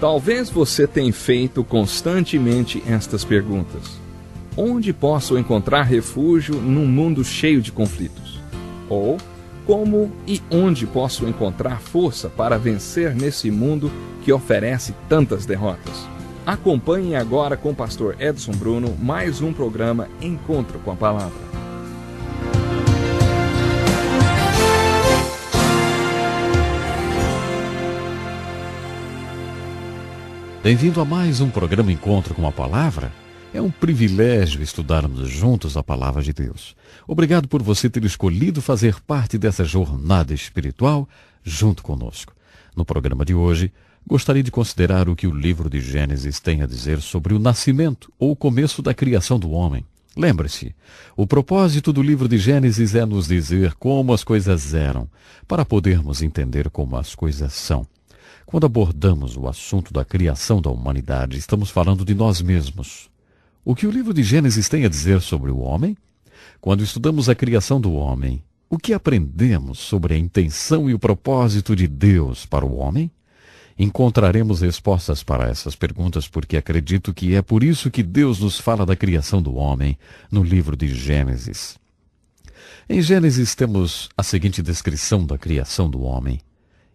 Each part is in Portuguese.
Talvez você tenha feito constantemente estas perguntas. Onde posso encontrar refúgio num mundo cheio de conflitos? Ou, como e onde posso encontrar força para vencer nesse mundo que oferece tantas derrotas? Acompanhe agora com o pastor Edson Bruno mais um programa Encontro com a Palavra. Bem-vindo a mais um programa Encontro com a Palavra. É um privilégio estudarmos juntos a Palavra de Deus. Obrigado por você ter escolhido fazer parte dessa jornada espiritual junto conosco. No programa de hoje, gostaria de considerar o que o livro de Gênesis tem a dizer sobre o nascimento ou o começo da criação do homem. Lembre-se, o propósito do livro de Gênesis é nos dizer como as coisas eram, para podermos entender como as coisas são. Quando abordamos o assunto da criação da humanidade, estamos falando de nós mesmos. O que o livro de Gênesis tem a dizer sobre o homem? Quando estudamos a criação do homem, o que aprendemos sobre a intenção e o propósito de Deus para o homem? Encontraremos respostas para essas perguntas porque acredito que é por isso que Deus nos fala da criação do homem no livro de Gênesis. Em Gênesis temos a seguinte descrição da criação do homem.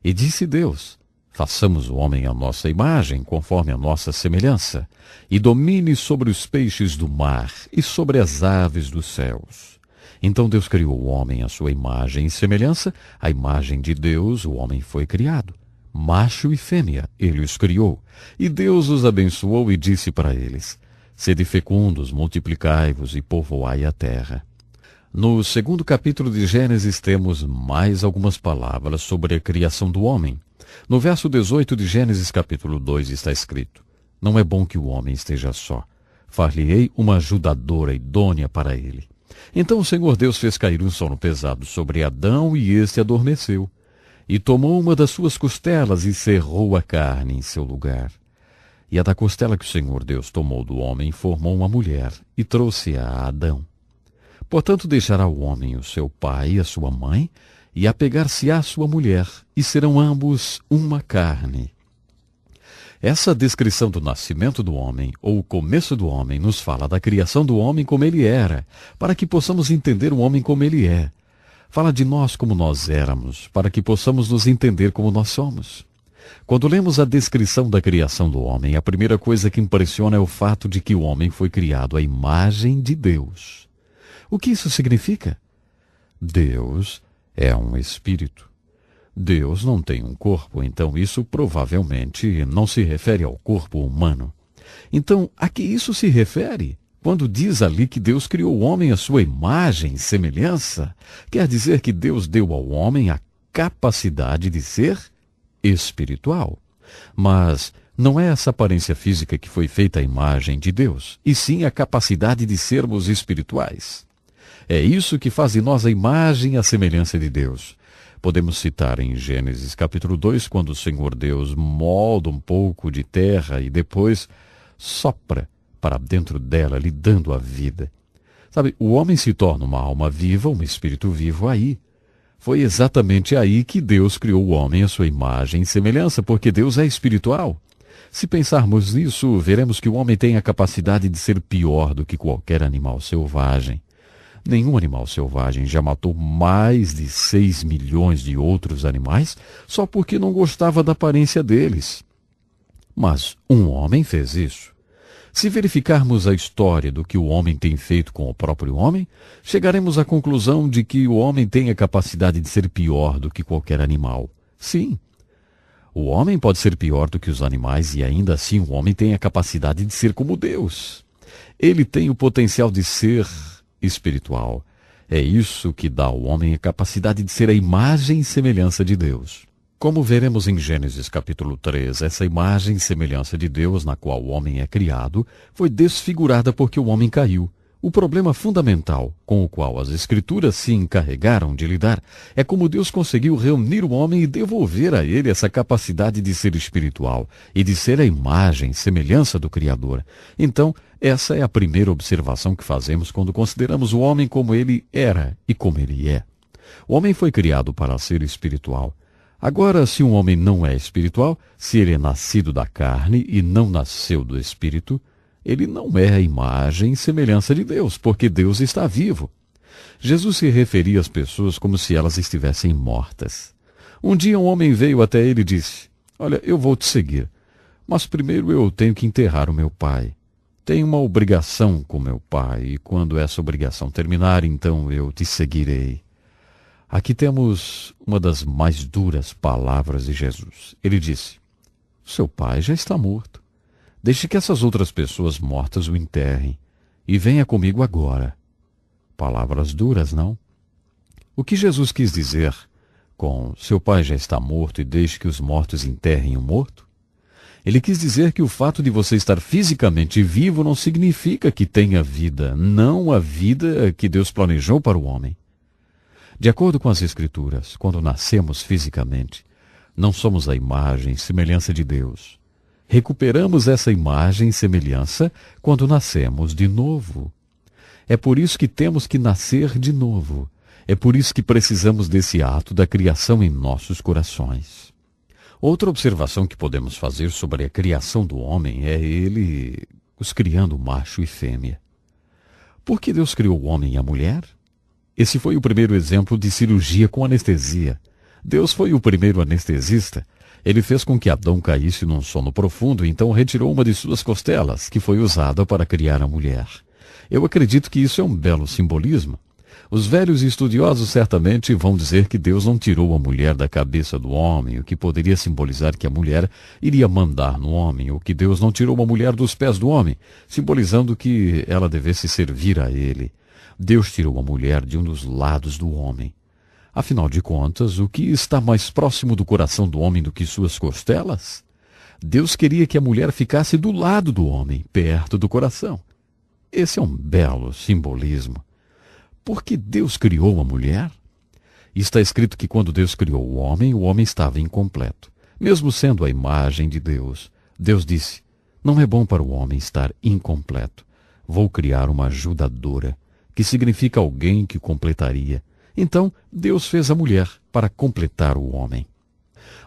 E disse Deus: façamos o homem à nossa imagem, conforme a nossa semelhança, e domine sobre os peixes do mar e sobre as aves dos céus. Então Deus criou o homem à sua imagem e semelhança, a imagem de Deus o homem foi criado. Macho e fêmea ele os criou, e Deus os abençoou e disse para eles: sede fecundos, multiplicai-vos e povoai a terra. No segundo capítulo de Gênesis temos mais algumas palavras sobre a criação do homem. No verso 18 de Gênesis capítulo 2 está escrito: não é bom que o homem esteja só. Far-lhe-ei uma ajudadora idônea para ele. Então o Senhor Deus fez cair um sono pesado sobre Adão e este adormeceu. E tomou uma das suas costelas e cerrou a carne em seu lugar. E a da costela que o Senhor Deus tomou do homem formou uma mulher e trouxe-a a Adão. Portanto deixará o homem o seu pai e a sua mãe, e apegar-se-á à sua mulher, e serão ambos uma carne. Essa descrição do nascimento do homem, ou o começo do homem, nos fala da criação do homem como ele era, para que possamos entender o homem como ele é. Fala de nós como nós éramos, para que possamos nos entender como nós somos. Quando lemos a descrição da criação do homem, a primeira coisa que impressiona é o fato de que o homem foi criado à imagem de Deus. O que isso significa? Deus é um espírito. Deus não tem um corpo, então isso provavelmente não se refere ao corpo humano. Então, a que isso se refere? Quando diz ali que Deus criou o homem à sua imagem e semelhança, quer dizer que Deus deu ao homem a capacidade de ser espiritual. Mas não é essa aparência física que foi feita à imagem de Deus, e sim a capacidade de sermos espirituais. É isso que faz de nós a imagem e a semelhança de Deus. Podemos citar em Gênesis capítulo 2, quando o Senhor Deus molda um pouco de terra e depois sopra para dentro dela, lhe dando a vida. Sabe, o homem se torna uma alma viva, um espírito vivo aí. Foi exatamente aí que Deus criou o homem à sua imagem e semelhança, porque Deus é espiritual. Se pensarmos nisso, veremos que o homem tem a capacidade de ser pior do que qualquer animal selvagem. Nenhum animal selvagem já matou mais de 6 milhões de outros animais só porque não gostava da aparência deles. Mas um homem fez isso. Se verificarmos a história do que o homem tem feito com o próprio homem, chegaremos à conclusão de que o homem tem a capacidade de ser pior do que qualquer animal. Sim, o homem pode ser pior do que os animais e ainda assim o homem tem a capacidade de ser como Deus. Ele tem o potencial de ser espiritual. É isso que dá ao homem a capacidade de ser a imagem e semelhança de Deus. Como veremos em Gênesis capítulo 3, essa imagem e semelhança de Deus na qual o homem é criado foi desfigurada porque o homem caiu. O problema fundamental com o qual as Escrituras se encarregaram de lidar é como Deus conseguiu reunir o homem e devolver a ele essa capacidade de ser espiritual e de ser a imagem e semelhança do Criador. Então, essa é a primeira observação que fazemos quando consideramos o homem como ele era e como ele é. O homem foi criado para ser espiritual. Agora, se um homem não é espiritual, se ele é nascido da carne e não nasceu do Espírito, ele não é a imagem e semelhança de Deus, porque Deus está vivo. Jesus se referia às pessoas como se elas estivessem mortas. Um dia um homem veio até ele e disse: "Olha, eu vou te seguir, mas primeiro eu tenho que enterrar o meu pai. Tenho uma obrigação com meu pai, e quando essa obrigação terminar, então eu te seguirei." Aqui temos uma das mais duras palavras de Jesus. Ele disse: "Seu pai já está morto. Deixe que essas outras pessoas mortas o enterrem, e venha comigo agora." Palavras duras, não? O que Jesus quis dizer com "seu pai já está morto e deixe que os mortos enterrem o morto"? Ele quis dizer que o fato de você estar fisicamente vivo não significa que tenha vida, não a vida que Deus planejou para o homem. De acordo com as Escrituras, quando nascemos fisicamente, não somos a imagem e semelhança de Deus. Recuperamos essa imagem e semelhança quando nascemos de novo. É por isso que temos que nascer de novo. É por isso que precisamos desse ato da criação em nossos corações. Outra observação que podemos fazer sobre a criação do homem é ele os criando macho e fêmea. Por que Deus criou o homem e a mulher? Esse foi o primeiro exemplo de cirurgia com anestesia. Deus foi o primeiro anestesista. Ele fez com que Adão caísse num sono profundo e então retirou uma de suas costelas, que foi usada para criar a mulher. Eu acredito que isso é um belo simbolismo. Os velhos estudiosos certamente vão dizer que Deus não tirou a mulher da cabeça do homem, o que poderia simbolizar que a mulher iria mandar no homem, ou que Deus não tirou a mulher dos pés do homem, simbolizando que ela devesse servir a ele. Deus tirou a mulher de um dos lados do homem. Afinal de contas, o que está mais próximo do coração do homem do que suas costelas? Deus queria que a mulher ficasse do lado do homem, perto do coração. Esse é um belo simbolismo. Por que Deus criou a mulher? Está escrito que quando Deus criou o homem estava incompleto. Mesmo sendo a imagem de Deus, Deus disse: "Não é bom para o homem estar incompleto. Vou criar uma ajudadora", que significa alguém que completaria. Então, Deus fez a mulher para completar o homem.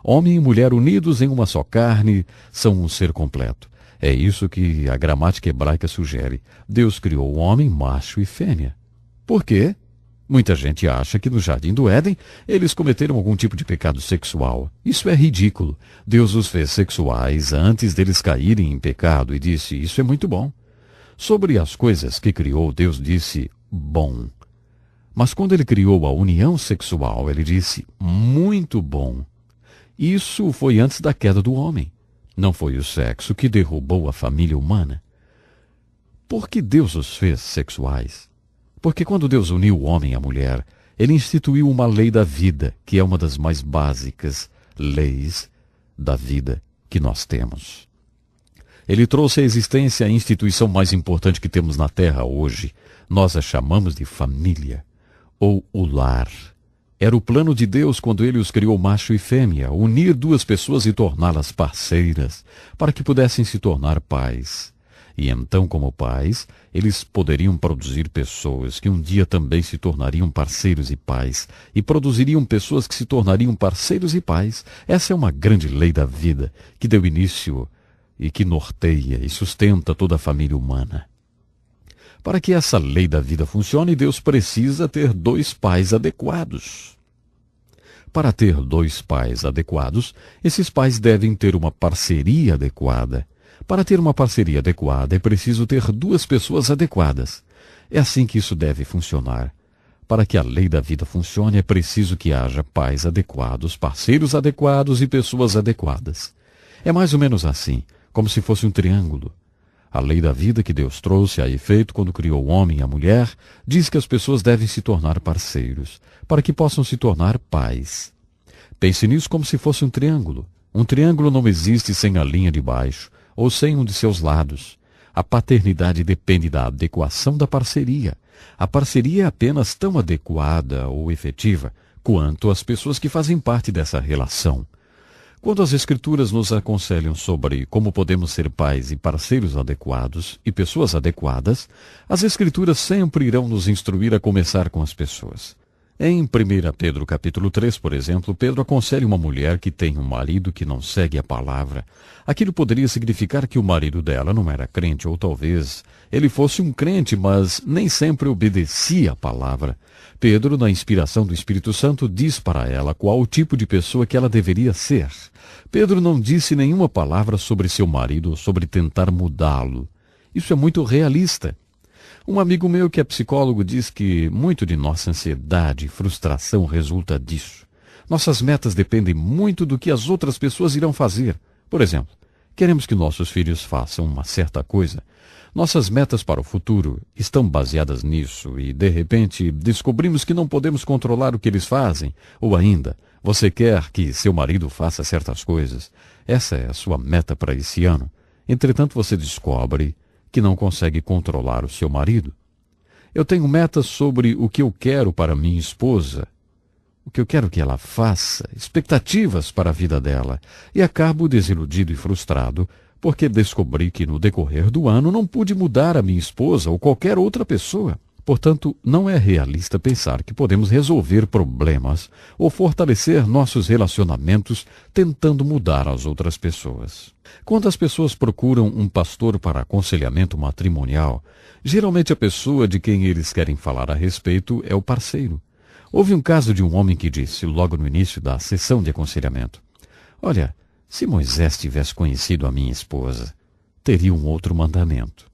Homem e mulher unidos em uma só carne são um ser completo. É isso que a gramática hebraica sugere. Deus criou o homem macho e fêmea. Por quê? Muita gente acha que no Jardim do Éden eles cometeram algum tipo de pecado sexual. Isso é ridículo. Deus os fez sexuais antes deles caírem em pecado e disse: "Isso é muito bom." Sobre as coisas que criou, Deus disse: "bom." Mas quando ele criou a união sexual, ele disse: "muito bom." Isso foi antes da queda do homem. Não foi o sexo que derrubou a família humana. Por que Deus os fez sexuais? Porque quando Deus uniu o homem à mulher, ele instituiu uma lei da vida, que é uma das mais básicas leis da vida que nós temos. Ele trouxe à existência a instituição mais importante que temos na Terra hoje. Nós a chamamos de família, ou o lar. Era o plano de Deus quando ele os criou macho e fêmea, unir duas pessoas e torná-las parceiras, para que pudessem se tornar pais. E então, como pais, eles poderiam produzir pessoas que um dia também se tornariam parceiros e pais, e produziriam pessoas que se tornariam parceiros e pais. Essa é uma grande lei da vida, que deu início e que norteia e sustenta toda a família humana. Para que essa lei da vida funcione, Deus precisa ter dois pais adequados. Para ter dois pais adequados, esses pais devem ter uma parceria adequada. Para ter uma parceria adequada, é preciso ter duas pessoas adequadas. É assim que isso deve funcionar. Para que a lei da vida funcione, é preciso que haja pais adequados, parceiros adequados e pessoas adequadas. É mais ou menos assim, como se fosse um triângulo. A lei da vida que Deus trouxe a efeito quando criou o homem e a mulher diz que as pessoas devem se tornar parceiros, para que possam se tornar pais. Pense nisso como se fosse um triângulo. Um triângulo não existe sem a linha de baixo, ou sem um de seus lados. A paternidade depende da adequação da parceria. A parceria é apenas tão adequada ou efetiva quanto as pessoas que fazem parte dessa relação. Quando as Escrituras nos aconselham sobre como podemos ser pais e parceiros adequados e pessoas adequadas, as Escrituras sempre irão nos instruir a começar com as pessoas. Em 1 Pedro capítulo 3, por exemplo, Pedro aconselha uma mulher que tem um marido que não segue a palavra. Aquilo poderia significar que o marido dela não era crente, ou talvez ele fosse um crente, mas nem sempre obedecia a palavra. Pedro, na inspiração do Espírito Santo, diz para ela qual o tipo de pessoa que ela deveria ser. Pedro não disse nenhuma palavra sobre seu marido ou sobre tentar mudá-lo. Isso é muito realista. Um amigo meu que é psicólogo diz que muito de nossa ansiedade e frustração resulta disso. Nossas metas dependem muito do que as outras pessoas irão fazer. Por exemplo, queremos que nossos filhos façam uma certa coisa. Nossas metas para o futuro estão baseadas nisso e, de repente, descobrimos que não podemos controlar o que eles fazem. Ou ainda, você quer que seu marido faça certas coisas. Essa é a sua meta para esse ano. Entretanto, você descobre que não consegue controlar o seu marido. Eu tenho metas sobre o que eu quero para minha esposa, o que eu quero que ela faça, expectativas para a vida dela, e acabo desiludido e frustrado porque descobri que no decorrer do ano não pude mudar a minha esposa ou qualquer outra pessoa. Portanto, não é realista pensar que podemos resolver problemas ou fortalecer nossos relacionamentos tentando mudar as outras pessoas. Quando as pessoas procuram um pastor para aconselhamento matrimonial, geralmente a pessoa de quem eles querem falar a respeito é o parceiro. Houve um caso de um homem que disse, logo no início da sessão de aconselhamento: "Olha, se Moisés tivesse conhecido a minha esposa, teria um outro mandamento."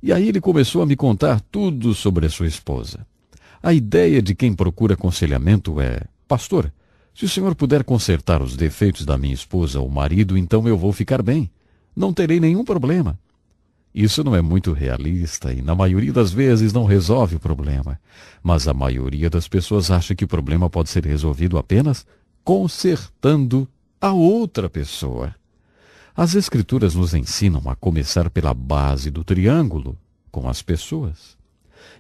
E aí ele começou a me contar tudo sobre a sua esposa. A ideia de quem procura aconselhamento é: "Pastor, se o senhor puder consertar os defeitos da minha esposa ou marido, então eu vou ficar bem. Não terei nenhum problema." Isso não é muito realista e, na maioria das vezes, não resolve o problema. Mas a maioria das pessoas acha que o problema pode ser resolvido apenas consertando a outra pessoa. As Escrituras nos ensinam a começar pela base do triângulo, com as pessoas.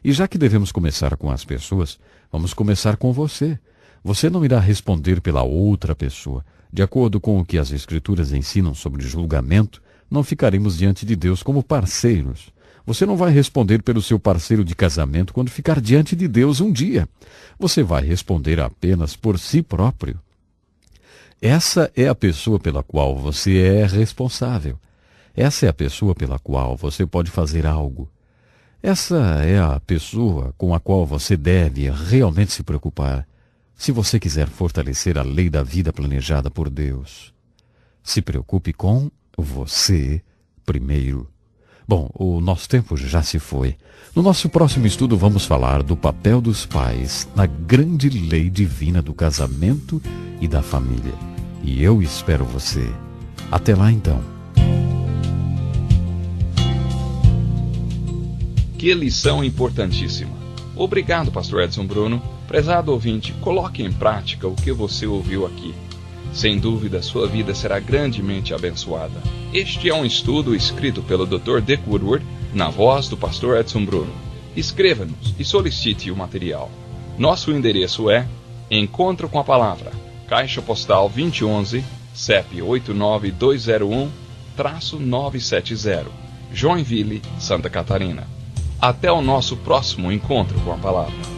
E já que devemos começar com as pessoas, vamos começar com você. Você não irá responder pela outra pessoa. De acordo com o que as Escrituras ensinam sobre julgamento, não ficaremos diante de Deus como parceiros. Você não vai responder pelo seu parceiro de casamento quando ficar diante de Deus um dia. Você vai responder apenas por si próprio. Essa é a pessoa pela qual você é responsável. Essa é a pessoa pela qual você pode fazer algo. Essa é a pessoa com a qual você deve realmente se preocupar, se você quiser fortalecer a lei da vida planejada por Deus. Se preocupe com você primeiro. Bom, o nosso tempo já se foi. No nosso próximo estudo vamos falar do papel dos pais na grande lei divina do casamento e da família. E eu espero você. Até lá então. Que lição importantíssima. Obrigado, Pastor Edson Bruno. Prezado ouvinte, coloque em prática o que você ouviu aqui. Sem dúvida, sua vida será grandemente abençoada. Este é um estudo escrito pelo Dr. Dick Woodward, na voz do Pastor Edson Bruno. Escreva-nos e solicite o material. Nosso endereço é Encontro com a Palavra, Caixa Postal 2011, CEP 89201-970, Joinville, Santa Catarina. Até o nosso próximo Encontro com a Palavra.